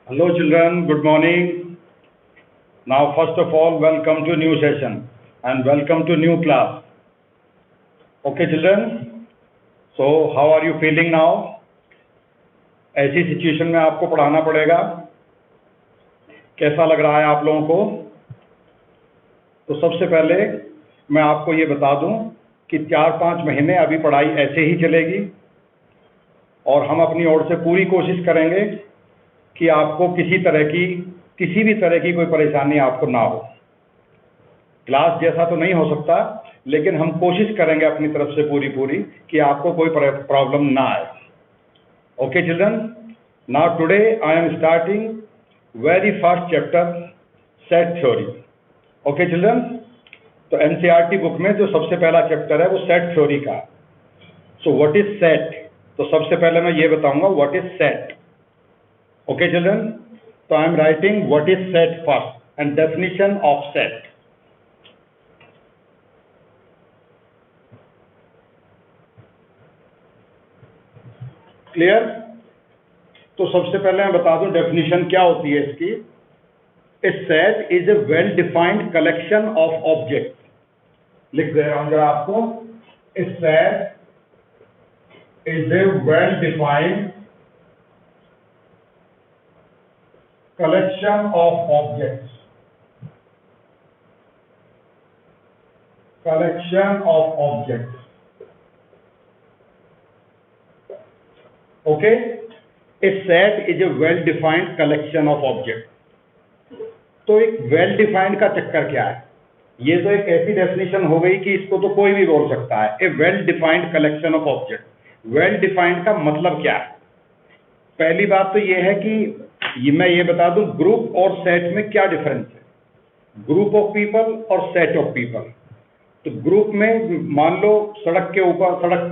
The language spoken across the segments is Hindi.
Hello children, good morning. Now first of all, welcome to new session and welcome to new class. Okay children, so how are you feeling now? ऐसी सिचुएशन में आपको पढ़ाना पड़ेगा, कैसा लग रहा है आप लोगों को? तो सबसे पहले मैं आपको ये बता दूं कि 4-5 महीने अभी पढ़ाई ऐसे ही चलेगी और हम अपनी ओर से पूरी कोशिश करेंगे कि आपको किसी भी तरह की कोई परेशानी आपको ना हो। क्लास जैसा तो नहीं हो सकता, लेकिन हम कोशिश करेंगे अपनी तरफ से पूरी कि आपको कोई प्रॉब्लम ना आए। Okay children, now today I am starting very first chapter, set theory. Okay children, तो एनसीईआरटी बुक में जो सबसे पहला चैप्टर है वो सेट थ्योरी का। सो व्हाट इज सेट? तो सबसे पहले मैं ये बताऊंगा what is set. Okay children, so I am writing what is set first and definition of set. Clear? तो सबसे पहले मैं बता दूं डेफिनेशन क्या होती है इसकी। A set is a well defined collection of objects. लिख दे रहा हूं जरा आपको। A set is a well defined collection of objects. Collection of objects. Okay? A set is a well-defined collection of objects. तो एक well-defined का चक्कर क्या है? ये तो एक ऐसी डेफिनेशन हो गई कि इसको तो कोई भी बोल सकता है। A well-defined collection of objects. Well-defined का मतलब क्या है? पहली बात तो ये है कि मैं ये बता दूं ग्रुप और सेट में क्या डिफरेंस है। ग्रुप ऑफ पीपल और सेट ऑफ पीपल। तो ग्रुप में मान लो सड़क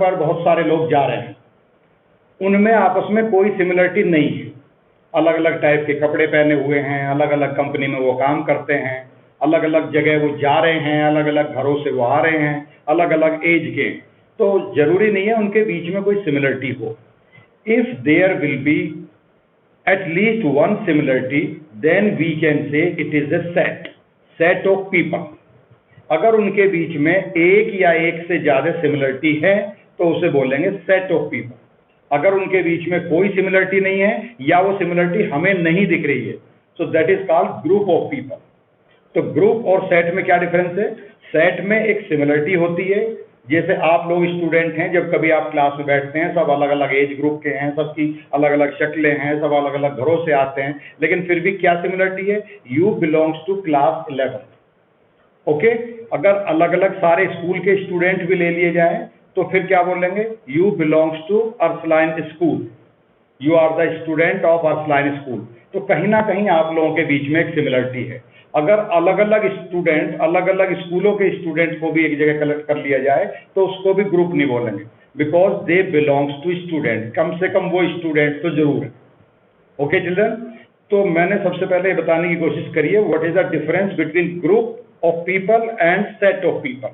पर बहुत सारे लोग जा रहे हैं, उनमें आपस में कोई सिमिलरिटी नहीं है। अलग अलग टाइप के कपड़े पहने हुए हैं, अलग अलग कंपनी में वो काम करते हैं, अलग अलग जगह वो जा रहे हैं, अलग अलग घरों से वो आ रहे हैं, अलग अलग एज के। तो जरूरी नहीं है उनके बीच में कोई सिमिलरिटी हो। If there will be at least one similarity, then we can say it is a set of people. अगर उनके बीच में एक या एक से ज्यादा सिमिलरिटी है तो उसे बोलेंगे सेट ऑफ पीपल। अगर उनके बीच में कोई सिमिलरिटी नहीं है या वो सिमिलरिटी हमें नहीं दिख रही है, so that is called group of people. तो ग्रुप और सेट में क्या डिफरेंस है? सेट में एक सिमिलरिटी होती है, जैसे आप लोग स्टूडेंट हैं, जब कभी आप क्लास में बैठते हैं सब अलग अलग एज ग्रुप के हैं, सबकी अलग अलग शक्लें हैं, सब अलग अलग घरों से आते हैं, लेकिन फिर भी क्या सिमिलरिटी है? You belongs to class 11। ओके, अगर अलग अलग सारे स्कूल के स्टूडेंट भी ले लिए जाएं तो फिर क्या बोलेंगे? You belongs to Earthline school, you are the student of Earthline school. तो कहीं ना कहीं आप लोगों के बीच में एक सिमिलरिटी है। अगर अलग अलग स्टूडेंट अलग अलग स्कूलों के स्टूडेंट को भी एक जगह कलेक्ट कर लिया जाए तो उसको भी ग्रुप नहीं बोलेंगे, because they belongs to student. कम से कम वो स्टूडेंट तो जरूर है। ओके चिल्ड्रन, तो मैंने सबसे पहले ये बताने की कोशिश करी है what is the difference between group of people and set of people.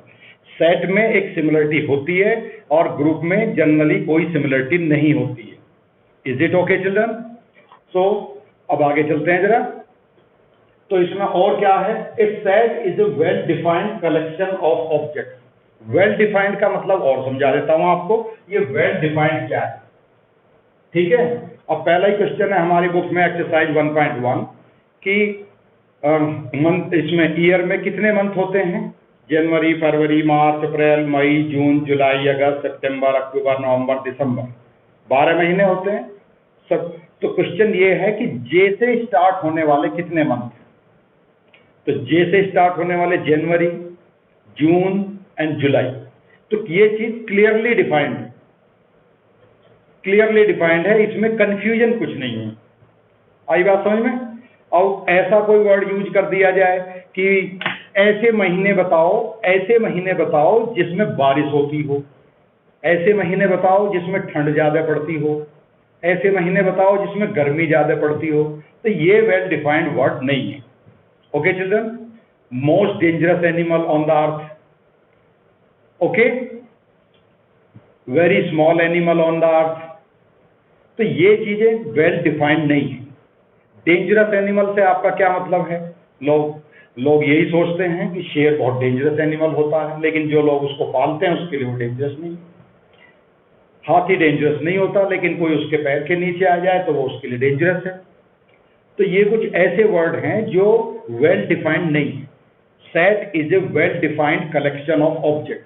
Set में एक सिमिलरिटी होती है और ग्रुप में जनरली कोई सिमिलरिटी नहीं होती है। Is it okay children? So अब आगे चलते हैं जरा। तो इसमें और क्या है? A set is a well defined collection of object. Well defined का मतलब और समझा देता हूं आपको, ये वेल डिफाइंड क्या है। ठीक है, अब पहला ही क्वेश्चन है हमारी बुक में एक्सरसाइज 1.1 कि मंथ, इसमें ईयर में कितने मंथ होते हैं? जनवरी, February, March, April, May, June, July, August, September, October, नवंबर, दिसंबर। 12 महीने होते हैं सब। तो क्वेश्चन ये है कि जे से स्टार्ट होने वाले कितने मंथ? तो जे से स्टार्ट होने वाले जनवरी, जून एंड जुलाई। तो ये चीज क्लियरली डिफाइंड है, क्लियरली डिफाइंड है, इसमें कंफ्यूजन कुछ नहीं है। आई बात समझ में? और ऐसा कोई वर्ड यूज कर दिया जाए कि ऐसे महीने बताओ, ऐसे महीने बताओ जिसमें बारिश होती हो, ऐसे महीने बताओ जिसमें ठंड ज्यादा पड़ती हो, ऐसे महीने बताओ जिसमें गर्मी ज्यादा पड़ती हो, तो ये वेल डिफाइंड वर्ड नहीं है। Okay children, most dangerous animal on the earth, okay, very small animal on the earth, तो ये चीजें वेल डिफाइंड नहीं है। डेंजरस एनिमल से आपका क्या मतलब है? लोग यही सोचते हैं कि शेर बहुत डेंजरस एनिमल होता है, लेकिन जो लोग उसको पालते हैं उसके लिए वो डेंजरस नहीं। हाथी डेंजरस नहीं होता, लेकिन कोई उसके पैर के नीचे आ जाए तो वो उसके लिए डेंजरस है। तो ये कुछ ऐसे वर्ड हैं जो वेल डिफाइंड नहीं है। Set is a well defined collection of object.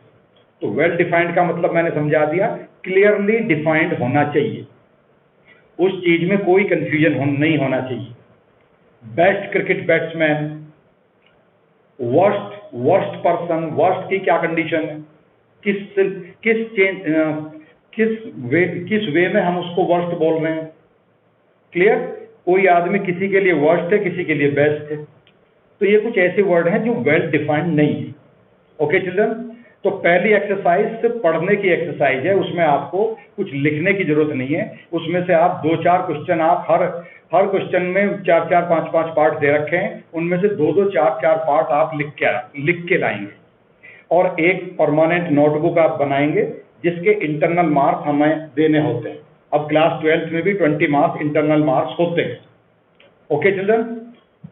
तो वेल डिफाइंड का मतलब मैंने समझा दिया, क्लियरली डिफाइंड होना चाहिए, उस चीज में कोई कंफ्यूजन नहीं होना चाहिए। Best cricket batsman, worst person, worst की क्या कंडीशन है, किस वे में हम उसको वर्स्ट बोल रहे हैं। क्लियर? कोई आदमी किसी के लिए वर्स्ट है, किसी के लिए बेस्ट है। तो ये कुछ ऐसे वर्ड हैं जो वेल डिफाइंड नहीं है। ओके चिल्ड्रन, तो पहली एक्सरसाइज सिर्फ पढ़ने की एक्सरसाइज है, उसमें आपको कुछ लिखने की जरूरत नहीं है। उसमें से आप 2-4 क्वेश्चन, आप हर क्वेश्चन में 4-4, 5-5 पार्ट दे रखे हैं, उनमें से 2-2, 4-4 पार्ट आप लिख के लाएंगे, और एक परमानेंट नोटबुक आप बनाएंगे जिसके इंटरनल मार्क्स हमें देने होते हैं। अब क्लास 12th में भी 20 मार्क्स इंटरनल मार्क्स होते हैं। ओके चिल्ड्रन,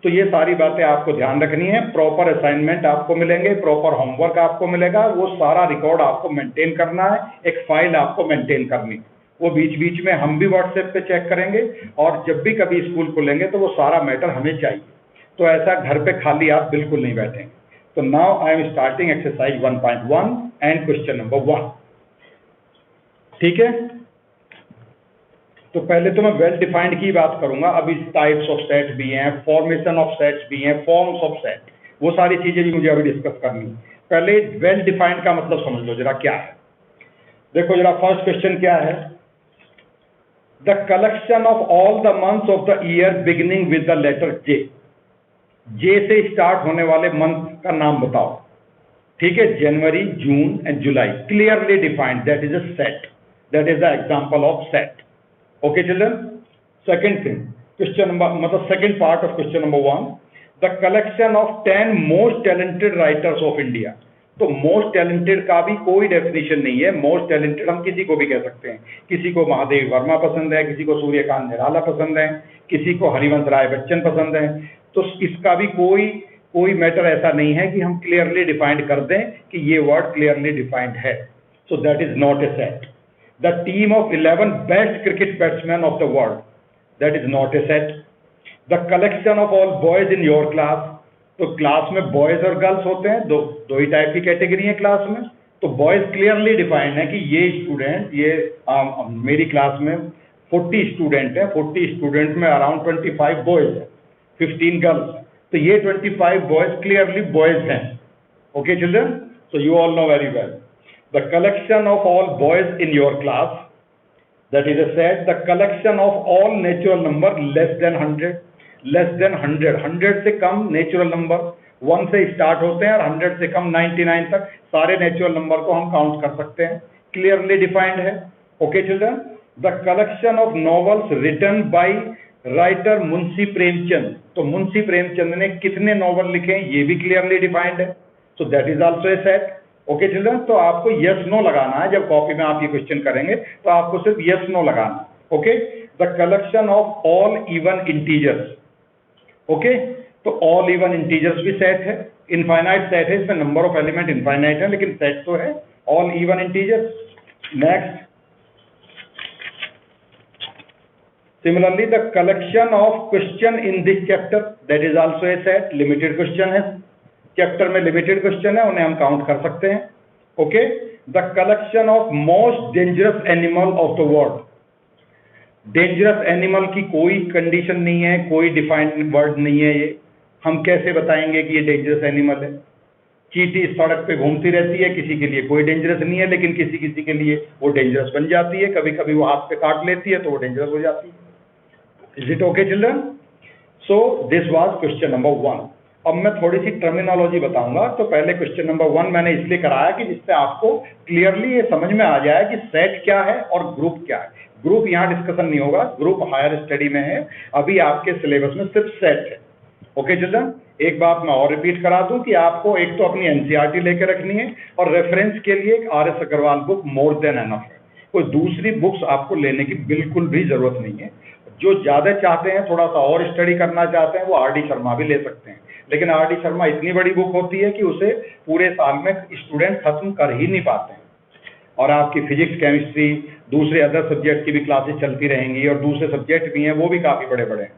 तो ये सारी बातें आपको ध्यान रखनी है। प्रॉपर असाइनमेंट आपको मिलेंगे, प्रॉपर होमवर्क आपको मिलेगा, वो सारा रिकॉर्ड आपको मेंटेन करना है, एक फाइल आपको मेंटेन करनी है। वो बीच बीच में हम भी व्हाट्सएप पे चेक करेंगे, और जब भी कभी स्कूल खुलेंगे तो वो सारा मैटर हमें चाहिए। तो ऐसा घर पे खाली आप बिल्कुल नहीं बैठेंगे। तो now I am starting exercise 1.1 and question number 1। ठीक है, तो पहले तो मैं वेल डिफाइंड की बात करूंगा। अभी टाइप्स ऑफ सेट भी हैं, फॉर्मेशन ऑफ सेट्स भी हैं, फॉर्म्स ऑफ सेट, वो सारी चीजें भी मुझे अभी डिस्कस करनी है। पहले वेल डिफाइंड का मतलब समझ लो जरा क्या है। देखो जरा, फर्स्ट क्वेश्चन क्या है? The collection of all the months of the year beginning with the letter J. J से स्टार्ट होने वाले मंथ का नाम बताओ। ठीक है, January, June and July, clearly defined, that is a set, that is the example of set. Okay children, second thing, question number, मतलब second part of question number 1, the collection of 10 most talented writers of India। तो most talented का भी कोई डेफिनेशन नहीं है। most talented हम किसी को भी कह सकते हैं। किसी को महादेव वर्मा पसंद है, किसी को सूर्यकांत निराला पसंद है, किसी को हरिवंश राय बच्चन पसंद है। तो इसका भी कोई मैटर ऐसा नहीं है कि हम क्लियरली डिफाइंड कर दें कि ये वर्ड क्लियरली डिफाइंड है। So that is not a set. The team of 11 best cricket batsmen of the world, that is not a set. The collection of all boys in your class, तो क्लास में बॉयज और गर्ल्स होते हैं, दो ही टाइप की कैटेगरी है क्लास में। तो बॉयज क्लियरली डिफाइंड है कि ये स्टूडेंट, मेरी क्लास में 40 स्टूडेंट है, 40 स्टूडेंट में अराउंड 25 बॉयज है, 15 गर्ल्स। तो ये 25 बॉयज क्लियरली बॉयज हैं। Okay children, so you all know very well. The collection of all boys in your class, that is a set. The collection of all natural number less than 100, less than 100, 100 से कम नेचुरल नंबर, 1 से स्टार्ट होते हैं और 100 से कम 99 तक सारे नेचुरल नंबर को हम काउंट कर सकते हैं, क्लियरली डिफाइंड है। Okay children, the collection of novels written by writer Munshi Premchand. तो मुंशी प्रेमचंद ने कितने नॉवल लिखे हैं, ये भी क्लियरली डिफाइंड है। So that is also a set. Okay children, तो आपको यस नो लगाना है। जब कॉपी में आप ये क्वेश्चन करेंगे तो आपको सिर्फ यस नो लगाना है। Okay, the collection of all even integers. Okay, तो ऑल इवन इंटीजर्स भी सेट है, इनफाइनाइट सेट है, इसमें नंबर ऑफ एलिमेंट इनफाइनाइट है, लेकिन सेट तो है all even integers. Next, similarly the collection of question in this chapter, that is also a set. Limited question है, चैप्टर में लिमिटेड क्वेश्चन है, उन्हें हम काउंट कर सकते हैं। Okay, the collection of most dangerous animal of the world. Dangerous animal की कोई कंडीशन नहीं है, कोई डिफाइंड वर्ड नहीं है। ये हम कैसे बताएंगे कि ये डेंजरस एनिमल है? चींटी सड़क पे घूमती रहती है, किसी के लिए कोई डेंजरस नहीं है, लेकिन किसी किसी के लिए वो डेंजरस बन जाती है। कभी कभी वो हाथ पे काट लेती है तो वो डेंजरस हो जाती है। Is it okay children? So this was question number 1। अब मैं थोड़ी सी टर्मिनोलॉजी बताऊंगा। तो पहले क्वेश्चन नंबर 1 मैंने इसलिए कराया कि जिससे आपको क्लियरली ये समझ में आ जाए कि सेट क्या है और ग्रुप क्या है। ग्रुप यहाँ डिस्कशन नहीं होगा, ग्रुप हायर स्टडी में है, अभी आपके सिलेबस में सिर्फ सेट है। ओके चिल्ड्रन, एक बात मैं और रिपीट करा दूं कि आपको एक तो अपनी एनसीईआरटी लेकर रखनी है, और रेफरेंस के लिए एक R S Agarwal book more than enough है। कोई दूसरी बुक्स आपको लेने की बिल्कुल भी जरूरत नहीं है। जो ज़्यादा चाहते हैं, थोड़ा सा और स्टडी करना चाहते हैं, वो आर डी शर्मा भी ले सकते हैं। लेकिन आर डी शर्मा इतनी बड़ी बुक होती है कि उसे पूरे साल में स्टूडेंट खत्म कर ही नहीं पाते हैं। और आपकी फिजिक्स, केमिस्ट्री, दूसरे अदर सब्जेक्ट की भी क्लासेस चलती रहेंगी, और दूसरे सब्जेक्ट भी हैं, वो भी काफ़ी बड़े बड़े हैं।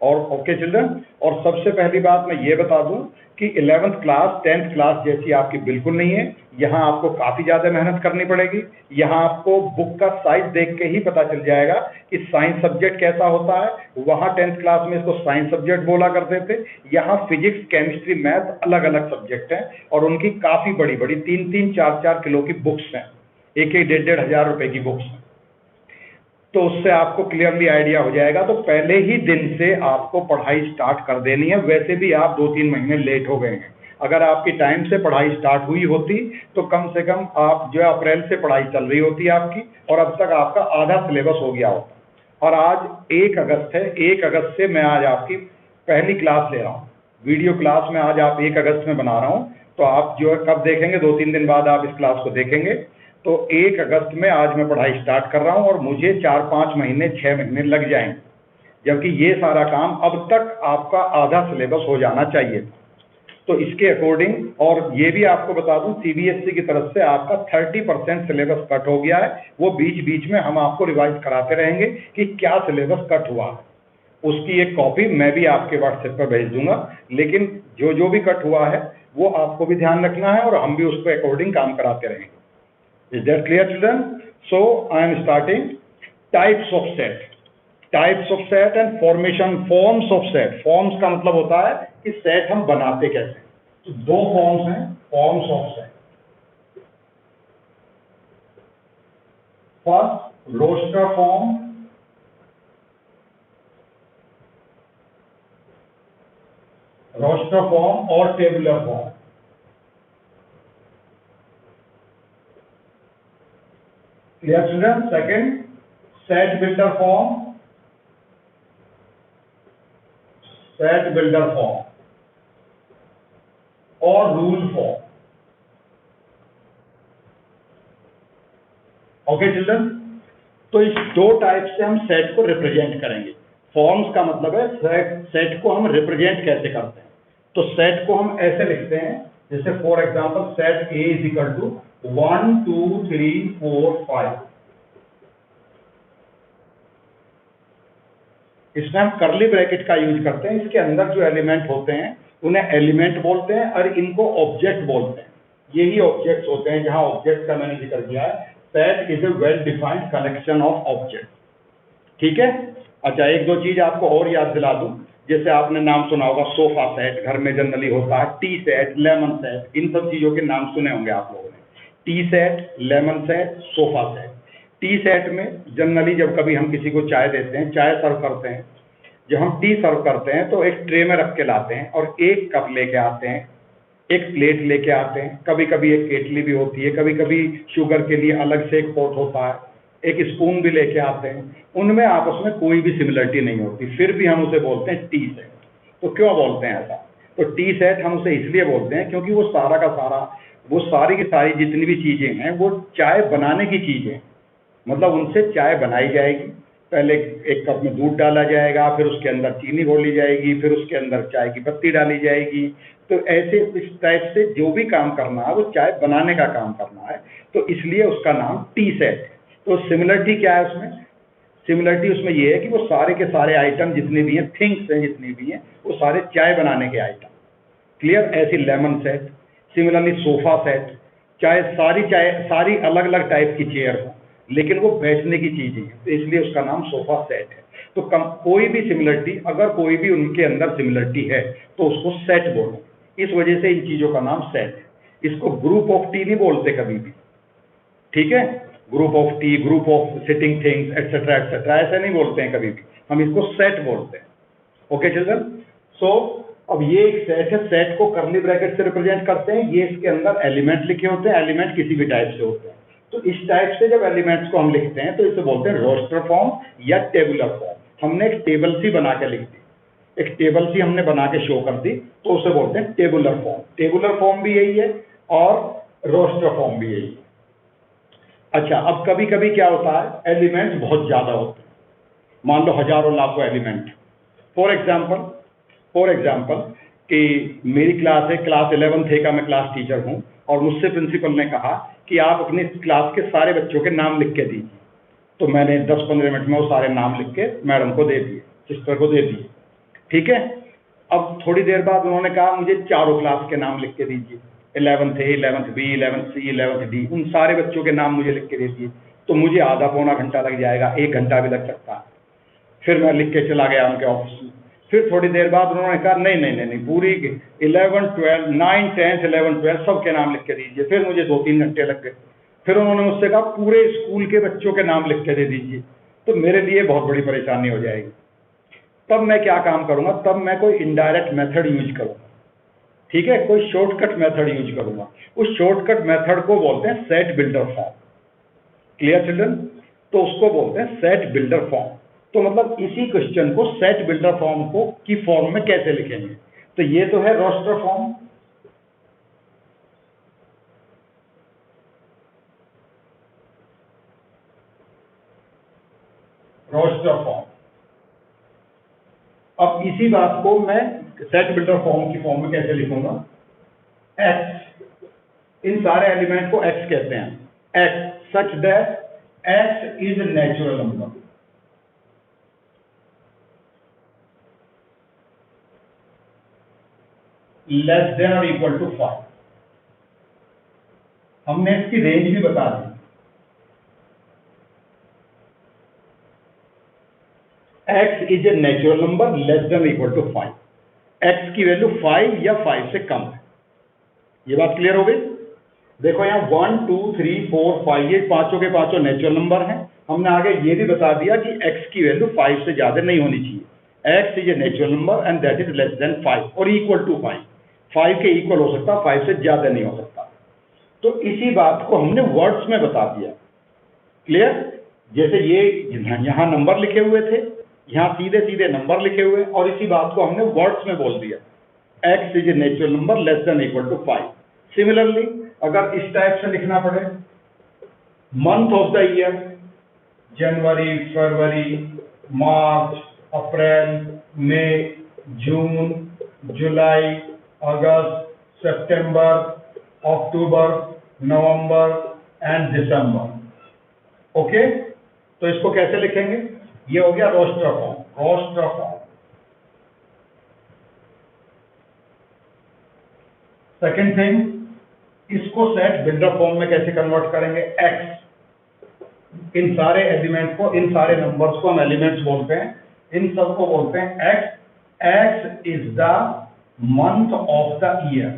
और ओके चिल्ड्रन, और सबसे पहली बात मैं ये बता दूं कि 11th क्लास 10th क्लास जैसी आपकी बिल्कुल नहीं है। यहाँ आपको काफ़ी ज़्यादा मेहनत करनी पड़ेगी। यहाँ आपको बुक का साइज देख के ही पता चल जाएगा कि साइंस सब्जेक्ट कैसा होता है। वहाँ 10th क्लास में इसको साइंस सब्जेक्ट बोला करते थे, यहाँ फिजिक्स, केमिस्ट्री, मैथ अलग अलग सब्जेक्ट हैं, और उनकी काफ़ी बड़ी बड़ी 3-3, 4-4 किलो की बुक्स हैं, एक 1,500 हजार रुपए की बुक्स। तो उससे आपको क्लियरली आइडिया हो जाएगा। तो पहले ही दिन से आपको पढ़ाई स्टार्ट कर देनी है। वैसे भी आप 2-3 महीने लेट हो गए हैं। अगर आपकी टाइम से पढ़ाई स्टार्ट हुई होती तो कम से कम आप जो अप्रैल से पढ़ाई चल रही होती आपकी, और अब तक आपका आधा सिलेबस हो गया होता। और आज 1 अगस्त है, 1 अगस्त से मैं आज आपकी पहली क्लास ले रहा हूँ। वीडियो क्लास में आज आप 1 अगस्त में बना रहा हूँ। तो आप जो है कब देखेंगे, 2-3 दिन बाद आप इस क्लास को देखेंगे। तो 1 अगस्त में आज मैं पढ़ाई स्टार्ट कर रहा हूं, और मुझे 4-5 महीने 6 महीने लग जाएंगे, जबकि ये सारा काम अब तक आपका आधा सिलेबस हो जाना चाहिए। तो इसके अकॉर्डिंग, और ये भी आपको बता दूं, सीबीएसई की तरफ से आपका 30% सिलेबस कट हो गया है। वो बीच बीच में हम आपको रिवाइज कराते रहेंगे कि क्या सिलेबस कट हुआ है। उसकी एक कॉपी मैं भी आपके व्हाट्सएप पर भेज दूंगा। लेकिन जो जो भी कट हुआ है वो आपको भी ध्यान रखना है, और हम भी उसके अकॉर्डिंग काम कराते रहेंगे। Is that clear, children? So I am starting. Types of set. Types of set and formation, forms of set. Forms का मतलब होता है कि सेट हम बनाते कैसे। तो 2 फॉर्म्स हैं, forms of set. First, roster form. Roster form और tabular form. Clear, children? Second, set builder form. Set builder form और rule form. ओके चिल्ड्रन, तो इस 2 टाइप से हम सेट को रिप्रेजेंट करेंगे। फॉर्म्स का मतलब है सेट को हम रिप्रेजेंट कैसे करते हैं। तो सेट को हम ऐसे लिखते हैं, जैसे for example set A is equal to 1 2 3 4 5। इसमें हम कर्ली ब्रैकेट का यूज करते हैं। इसके अंदर जो एलिमेंट होते हैं उन्हें एलिमेंट बोलते हैं, और इनको ऑब्जेक्ट बोलते हैं। यही ऑब्जेक्ट्स होते हैं, जहां ऑब्जेक्ट का मैंने जिक्र किया है। Set is a well defined collection of object. ठीक है। अच्छा, 1-2 चीज आपको और याद दिला दूं। जैसे आपने नाम सुना होगा सोफा सेट, घर में जनरली होता है। टी सेट, लेमन सेट, इन सब चीजों के नाम सुने होंगे आप लोगों ने। T set, lemon set, sofa set. T set में जनरली जब कभी हम किसी को चाय देते हैं, चाय सर्व करते हैं, जब हम टी सर्व करते हैं तो एक ट्रे में रख के लाते हैं, और एक कप लेके आते हैं, एक प्लेट लेके आते हैं। कभी कभी एक केटली भी होती है, कभी कभी शुगर के लिए अलग से एक पॉट होता है, एक स्पून भी लेके आते हैं। उनमें आपस में कोई भी सिमिलरिटी नहीं होती, फिर भी हम उसे बोलते हैं टी सेट। तो क्यों बोलते हैं ऐसा? तो टी सेट हम उसे इसलिए बोलते हैं क्योंकि वो सारा का सारा, वो सारी की सारी जितनी भी चीजें हैं वो चाय बनाने की चीजें, मतलब उनसे चाय बनाई जाएगी। पहले एक कप में दूध डाला जाएगा, फिर उसके अंदर चीनी घोली जाएगी, फिर उसके अंदर चाय की पत्ती डाली जाएगी। तो ऐसे इस टाइप से जो भी काम करना है वो चाय बनाने का काम करना है, तो इसलिए उसका नाम टी सेट है। तो सिमिलरिटी क्या है उसमें? सिमिलरिटी उसमें ये है कि वो सारे के सारे आइटम जितने भी हैं, थिंग्स हैं जितनी भी हैं, वो सारे चाय बनाने के आइटम। क्लियर? ऐसी lemon set, similarly sofa set, चाहे सारी अलग अलग टाइप की चेयर हो, लेकिन वो बैठने की चीजें हैं, तो इसलिए उसका नाम सोफा सेट है। तो कोई भी सिमिलरिटी, अगर कोई भी उनके अंदर सिमिलरिटी है तो उसको सेट बोलो। इस वजह से इन चीजों का नाम सेट है। इसको ग्रुप ऑफ टी नहीं बोलते कभी भी, ठीक है? Group of T, group of sitting things, etcetera etcetera, ऐसे नहीं बोलते हैं कभी भी, हम इसको सेट बोलते हैं। Okay children? सो अब ये एक सेट है। सेट को कर्ली ब्रैकेट से रिप्रेजेंट करते हैं। ये इसके अंदर एलिमेंट लिखे होते हैं, एलिमेंट किसी भी टाइप से होते हैं। तो इस टाइप से जब एलिमेंट्स को हम लिखते हैं तो इसे बोलते हैं रोस्टर फॉर्म या टेबुलर फॉर्म। हमने एक टेबल सी बना के लिख दी, एक टेबल सी हमने बना के शो कर दी, तो उसे बोलते हैं टेबुलर फॉर्म। टेबुलर फॉर्म भी यही है और रोस्टर फॉर्म भी यही है। अच्छा, अब कभी कभी क्या होता है, एलिमेंट्स बहुत ज्यादा होते हैं। मान लो हजारों लाखों एलिमेंट। फॉर एग्जाम्पल कि मेरी क्लास है, क्लास 11th का मैं क्लास टीचर हूँ, और मुझसे प्रिंसिपल ने कहा कि आप अपनी क्लास के सारे बच्चों के नाम लिख के दीजिए। तो मैंने 10-15 मिनट में वो सारे नाम लिख के मैडम को दे दिए, सिस्टर को दे दिए, ठीक है। अब थोड़ी देर बाद उन्होंने कहा मुझे चारों क्लास के नाम लिख के दीजिए, 11th A, 11th B, 11th C, 11th D, उन सारे बच्चों के नाम मुझे लिख के दे दिए। तो मुझे आधा पौना घंटा लग जाएगा, 1 घंटा भी लग सकता है। फिर मैं लिख के चला गया उनके ऑफिस में। फिर थोड़ी देर बाद उन्होंने कहा नहीं नहीं नहीं नहीं, पूरी 11, 12, 9, 10, 11, 12 सबके नाम लिख के दीजिए। फिर मुझे 2-3 घंटे लग गए। फिर उन्होंने मुझसे कहा पूरे स्कूल के बच्चों के नाम लिख के दे दीजिए। तो मेरे लिए बहुत बड़ी परेशानी हो जाएगी। तब मैं क्या काम करूंगा, तब मैं कोई इनडायरेक्ट मेथड यूज करूंगा, ठीक है, कोई शॉर्टकट मेथड यूज करूंगा। उस शॉर्टकट मेथड को बोलते हैं set builder form. Clear children? तो उसको बोलते हैं सेट बिल्डर फॉर्म। तो मतलब इसी क्वेश्चन को सेट बिल्डर फॉर्म को की फॉर्म में कैसे लिखेंगे? तो ये तो है रोस्टर फॉर्म, रोस्टर फॉर्म। अब इसी बात को मैं सेट बिल्डर फॉर्म की फॉर्म में कैसे लिखूंगा? एक्स, इन सारे एलिमेंट को एक्स कहते हैं। X such that X is natural number, less than और इक्वल टू 5। हमने इसकी रेंज भी बता दी। x is a natural number less than equal to 5। x की वैल्यू 5 या 5 से कम है। ये बात क्लियर हो गई? देखो यहाँ 1, 2, 3, 4, 5 ये पांचों के पांचों नेचुरल नंबर हैं। हमने आगे ये भी बता दिया कि x की वैल्यू 5 से ज्यादा नहीं होनी चाहिए। x is a natural number and that is less than 5 और इक्वल टू 5। 5 के इक्वल हो सकता, 5 से ज्यादा नहीं हो सकता। तो इसी बात को हमने वर्ड्स में बता दिया। क्लियर? जैसे ये यहाँ नंबर लिखे हुए थे, यहाँ सीधे सीधे नंबर लिखे हुए, और इसी बात को हमने वर्ड्स में बोल दिया। x is a natural number less than equal to 5। Similarly अगर इस टाइप से लिखना पड़े, month of the year, January, February, March, April, May, June, July, August, September, October, November and December. Okay, तो इसको कैसे लिखेंगे? ये हो गया roster form, roster form. Second thing, इसको सेट बिल्डर फॉर्म में कैसे कन्वर्ट करेंगे? एक्स, इन सारे एलिमेंट को, इन सारे नंबर्स को हम एलिमेंट्स बोलते हैं, इन सब को बोलते हैं x. X is the month of the year,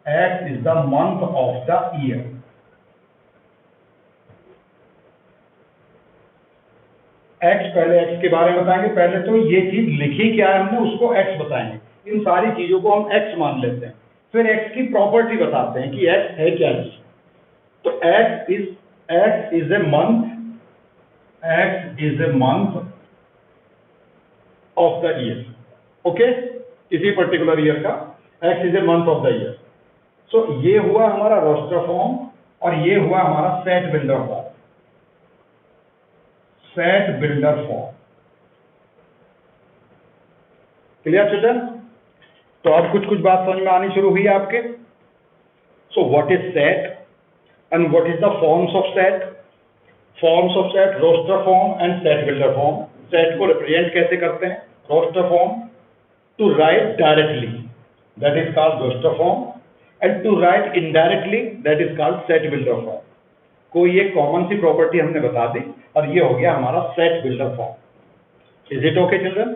x is the month of the year. X, पहले एक्स के बारे में बताएंगे। पहले तो ये चीज लिखी क्या है हमने, उसको एक्स बताएंगे। इन सारी चीजों को हम एक्स मान लेते हैं। फिर एक्स की प्रॉपर्टी बताते हैं कि एक्स है क्या चीज। तो x is a month, x is a month of the year. Okay, किसी पर्टिकुलर ईयर का x is a month of the year. So ये हुआ हमारा रोस्टर फॉर्म और ये हुआ हमारा set builder form, set builder form. Clear children? तो अब कुछ कुछ बात समझ में आनी शुरू हुई है आपके। So what is set and what is the forms of set? Forms of set, roster form and set builder form. Set को रिप्रेजेंट कैसे करते हैं? Roster form, to write directly that is called roster form, and to write indirectly that is called set builder form. कोई एक कॉमन सी प्रॉपर्टी हमने बता दी और ये हो गया हमारा set builder form. Is it okay children?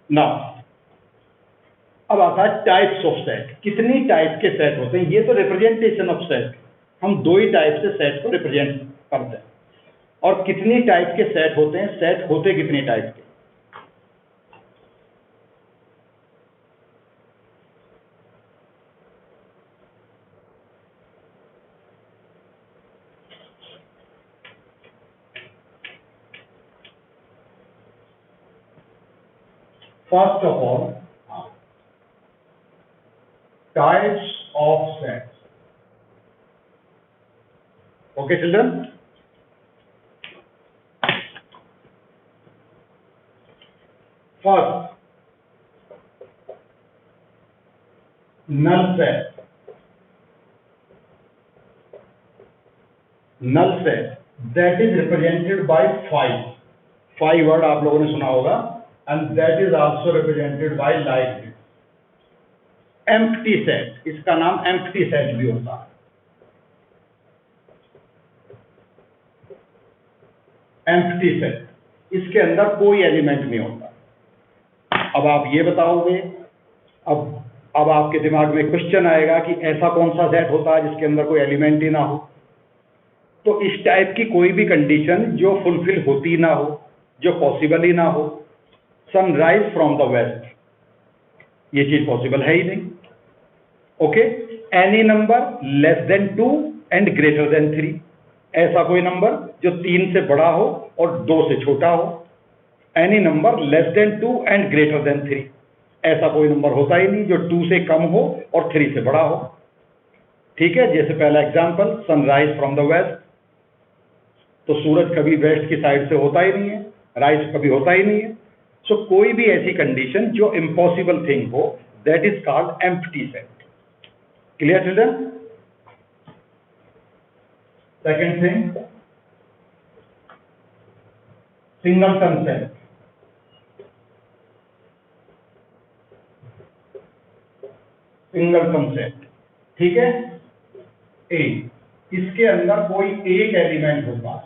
Now अब आता है टाइप्स ऑफ सेट। कितनी टाइप के सेट होते हैं? ये तो रिप्रेजेंटेशन ऑफ सेट, हम दो ही टाइप से सेट को रिप्रेजेंट करते हैं। और कितनी टाइप के सेट होते हैं? सेट होते कितनी टाइप के? First of all, types of sets. Okay children? First null set that is represented by 5 word आप लोगों ने सुना होगा, and that is also represented by like this. empty set, इसका नाम empty set भी होता है. empty set, इसके अंदर कोई एलिमेंट नहीं होता. अब आप ये बताओगे, अब आपके दिमाग में क्वेश्चन आएगा कि ऐसा कौन सा सेट होता है जिसके अंदर कोई एलिमेंट ही ना हो. तो इस टाइप की कोई भी कंडीशन जो फुलफिल होती ना हो, जो पॉसिबल ही ना हो, सनराइज फ्रॉम द वेस्ट, ये चीज पॉसिबल है ही नहीं. Okay, any number less then 2 and greater than 3, ऐसा कोई नंबर जो 3 से बड़ा हो और 2 से छोटा हो. Any number less then 2 and greater than 3, ऐसा कोई नंबर होता ही नहीं जो 2 से कम हो और 3 से बड़ा हो. ठीक है, जैसे पहला example sunrise from the west, तो सूरज कभी वेस्ट की साइड से होता ही नहीं है, राइज कभी होता ही नहीं है. सो कोई भी ऐसी कंडीशन जो इम्पॉसिबल थिंग हो, that is called empty set. Clear children? Second thing, singleton set. Singleton set, ठीक है. ए, इसके अंदर कोई एक एलिमेंट होता है.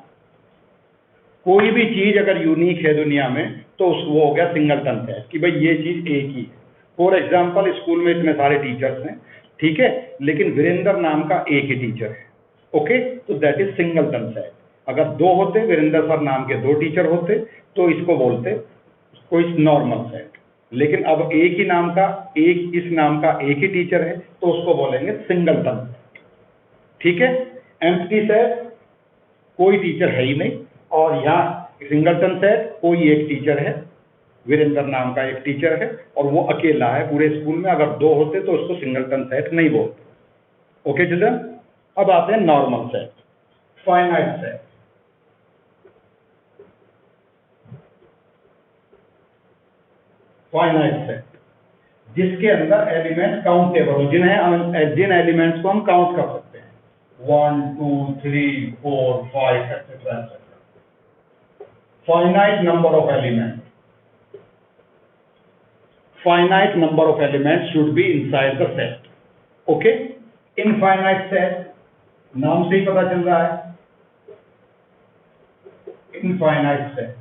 कोई भी चीज अगर यूनिक है दुनिया में तो वो हो गया सिंगलटन सेट, कि भाई ये चीज एक ही है. फॉर एग्जांपल, स्कूल में इतने सारे टीचर्स हैं, ठीक है, लेकिन वीरेंद्र नाम का एक ही टीचर है. ओके, तो दैट इज सिंगलटन सेट. अगर 2 होते, वीरेंद्र सर नाम के 2 टीचर होते, तो इसको बोलते कोई नॉर्मल सेट. लेकिन अब एक ही नाम का, इस नाम का एक ही टीचर है, तो उसको बोलेंगे सिंगलटन सेट. ठीक है. एम्प्टी सेट, कोई टीचर है ही नहीं, और यहाँ सिंगलटन सेट कोई एक टीचर है, वीरेंद्र नाम का एक टीचर है और वो अकेला है पूरे स्कूल में. अगर 2 होते तो उसको सिंगलटन सेट नहीं बोलते. Okay children? अब आते हैं normal set, finite set. Finite set जिसके अंदर एलिमेंट काउंटेबल हो, जिन एलिमेंट्स को हम काउंट कर सकते हैं, 1 2 3 4 5 etcetera. finite number of elements. Finite number of elements should be inside the set. Okay? Infinite set, नाम से ही पता चल रहा है. Infinite set.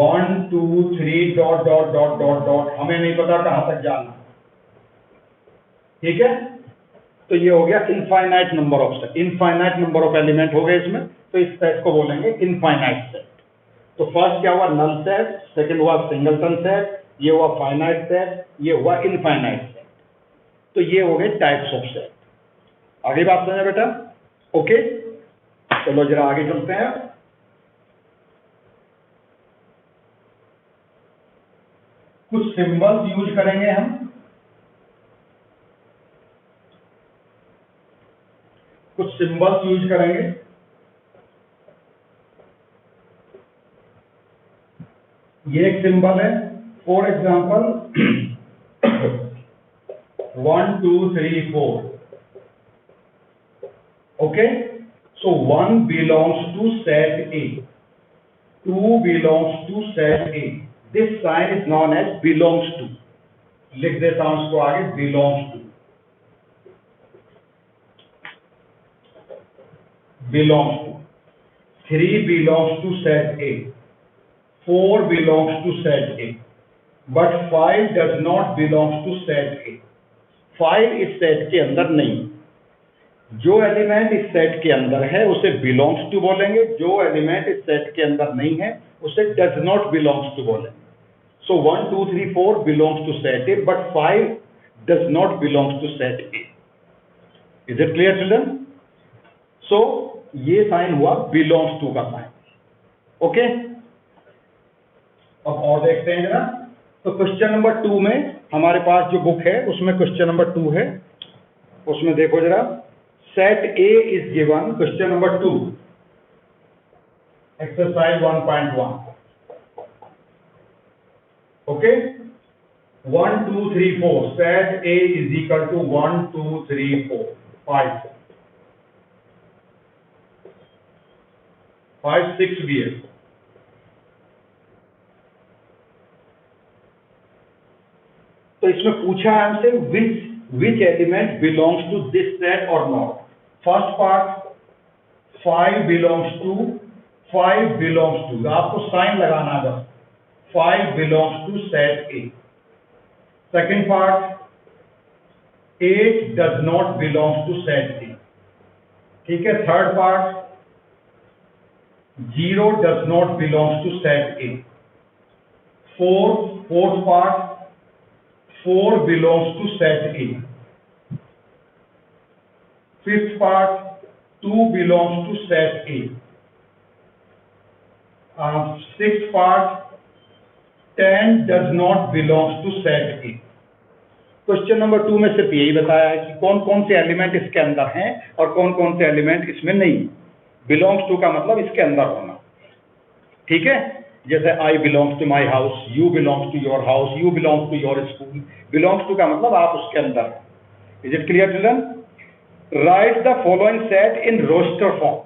1 2 3 dot dot dot dot dot, हमें नहीं पता कहां तक जाना. ठीक है, तो ये हो गया infinite number of set. Infinite number of element हो गए इसमें, तो इस सेट को बोलेंगे इनफाइनाइट सेट. तो फर्स्ट क्या हुआ? Null set. सेकंड हुआ सिंगलटन सेट. ये हुआ फाइनाइट सेट. ये हुआ इनफाइनाइट सेट. तो ये हो गए टाइप्स ऑफ सेट. आगे बात समझे बेटा? ओके, चलो जरा आगे चलते हैं. कुछ सिंबल्स यूज करेंगे हम. कुछ सिंबल्स यूज करेंगे. ये एक सिंबल है. For example 1 2 3 4. Okay, so 1 belongs to set A, 2 belongs to set A. This sign is known as belongs to. लिख देता हूं इसको आगे, belongs to. belongs to. 3 belongs to set A. 4 belongs to set A. But 5 does not belongs to set A. 5 इस सेट के अंदर नहीं. जो एलिमेंट इस सेट के अंदर है उसे belongs to बोलेंगे. जो एलिमेंट इस सेट के अंदर नहीं है उसे does not belongs to बोलेंगे. So 1 2 3 4 belongs to set A, but 5 does not belongs to set A. Is it clear, children? So ये साइन हुआ बिलोंग्स टू का साइन. ओके, अब और देखते हैं जरा. तो क्वेश्चन नंबर 2 में हमारे पास जो बुक है उसमें क्वेश्चन नंबर 2 है. उसमें देखो जरा, set A is given. Question number 2, exercise 1.1. Okay 1 2 3 4 set A is equal to 1 2 3 4 5 6 भी है। तो इसमें पूछा है हमसे which element belongs to this set or not। First part 5 belongs to आपको साइन लगाना है बस 5 belongs to set A। Second part 8 does not belong to set A। ठीक है। Third part 0 does not belong to set A। Fourth part 4 belongs to set A। Fifth part 2 belongs to set A। Sixth part 10 does not belong to set A। Question number 2 में सिर्फ यही बताया है कि कौन कौन से एलिमेंट इसके अंदर हैं और कौन कौन से एलिमेंट इसमें नहीं। बिलोंग्स टू का मतलब इसके अंदर होना। ठीक है। जैसे I belongs to my house, you belongs to your house, you belongs to your school. Belongs to का मतलब आप उसके अंदर। Is it clear children? Right the following set in roster form.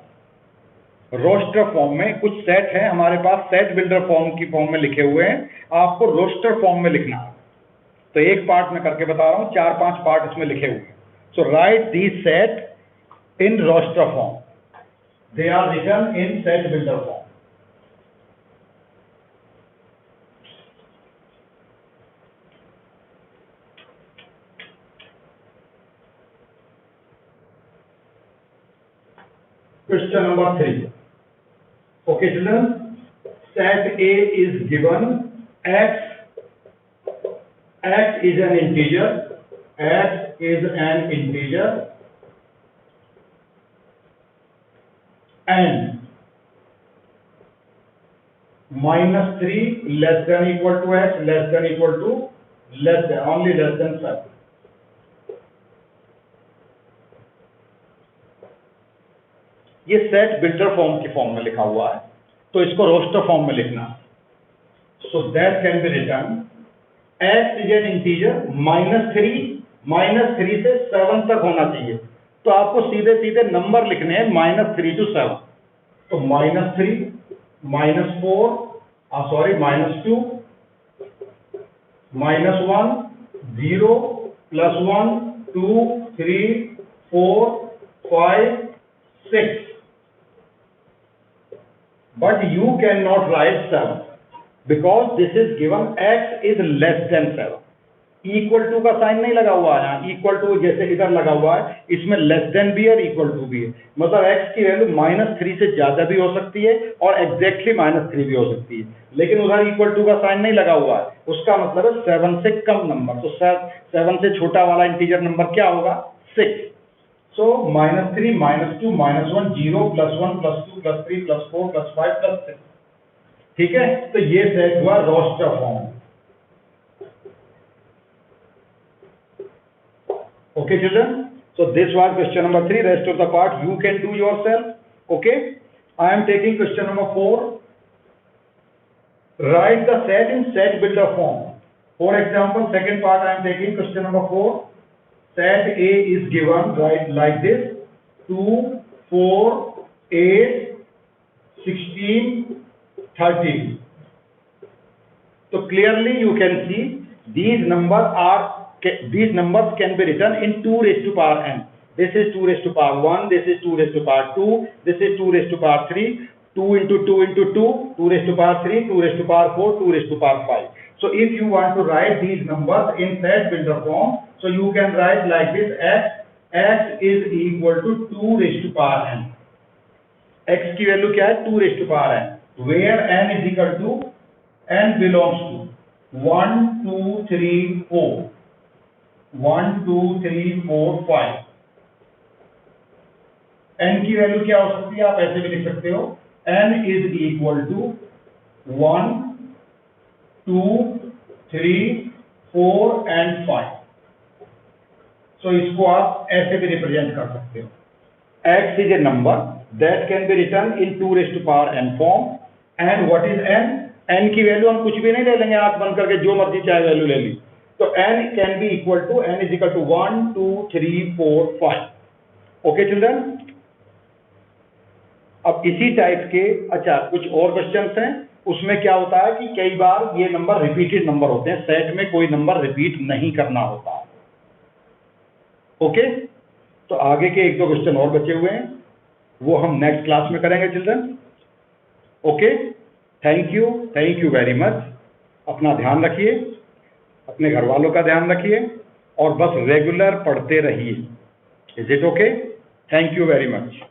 Roster form में कुछ सेट है हमारे पास, सेट बिल्डर फॉर्म की फॉर्म में लिखे हुए हैं, आपको रोस्टर फॉर्म में लिखना है। तो एक पार्ट में करके बता रहा हूं, 4-5 पार्ट इसमें लिखे हुए हैं। So right these set in roster form, they are written in set builder form. Question number 3. Okay, children. Set A is given x. X is an integer. X is an integer. And -3 less than equal to x less than equal to only less than 7. ये सेट बिल्डर फॉर्म की फॉर्म में लिखा हुआ है, तो इसको रोस्टर फॉर्म में लिखना। So that can be written x is an integer -3 से 7 तक होना चाहिए। तो आपको सीधे सीधे नंबर लिखने हैं -3 to 7। तो -3 -4 sorry -2 -1 0 +1 2 3 4 5 6। But you cannot write 7 because this is given x is less than 7। Equal to का साइन नहीं लगा हुआ है यहाँ, इक्वल टू जैसे इधर लगा हुआ है, इसमें लेस देन भी है और इक्वल टू भी है। मतलब x की वैल्यू -3 से ज्यादा भी हो सकती है और एग्जैक्टली -3 भी हो सकती है, लेकिन उधर इक्वल टू का साइन नहीं लगा हुआ है। उसका मतलब है 7 से कम नंबर। तो 7 से छोटा वाला इंटीजर नंबर क्या होगा? 6। So -3 -2 -1 0 +1 +2 +3 +4 +5 +6। ठीक है। तो ये सेट हुआ roster form. Okay children, so this was question number 3. Rest of the part you can do yourself. Okay, I am taking question number 4. Write the set in set builder form. For example, second part I am taking question number 4. Set A is given right like this: 2 4 8 16 13. So clearly you can see these numbers can be written in 2 raised to power n. This is 2 raised to power 1, this is 2 raised to power 2, this is 2 raised to power 3, 2 into 2 into 2, 2 raised to power 3, 2 raised to power 4, 2 raised to power 5. So if you want to write these numbers in set builder form, so you can write like this: x is equal to 2 raised to power n। x की वैल्यू क्या है? 2 raised to power n, where n is equal to n belongs to 1 2 3 4 1 2 3 4 5। n की वैल्यू क्या हो सकती है? आप ऐसे भी लिख सकते हो n is equal to 1 2 3 4 and 5। so इसको आप ऐसे भी रिप्रेजेंट कर सकते हो। x is a number that can be written in 2 raised to power n form, and what is n? n की वैल्यू हम कुछ भी नहीं ले लेंगे, आंख बंद करके जो मर्जी चाहे वैल्यू ले ली। तो n can be equal to n is equal to 1 2 3 4 5। Okay children, अब इसी टाइप के अच्छा कुछ और क्वेश्चंस हैं, उसमें क्या होता है कि कई बार ये नंबर रिपीटेड नंबर होते हैं, सेट में कोई नंबर रिपीट नहीं करना होता। ओके, तो आगे के एक दो क्वेश्चन और बचे हुए हैं, वो हम नेक्स्ट क्लास में करेंगे children. Okay, thank you very much. अपना ध्यान रखिए, अपने घर वालों का ध्यान रखिए, और बस रेगुलर पढ़ते रहिए। Is it okay? Thank you very much.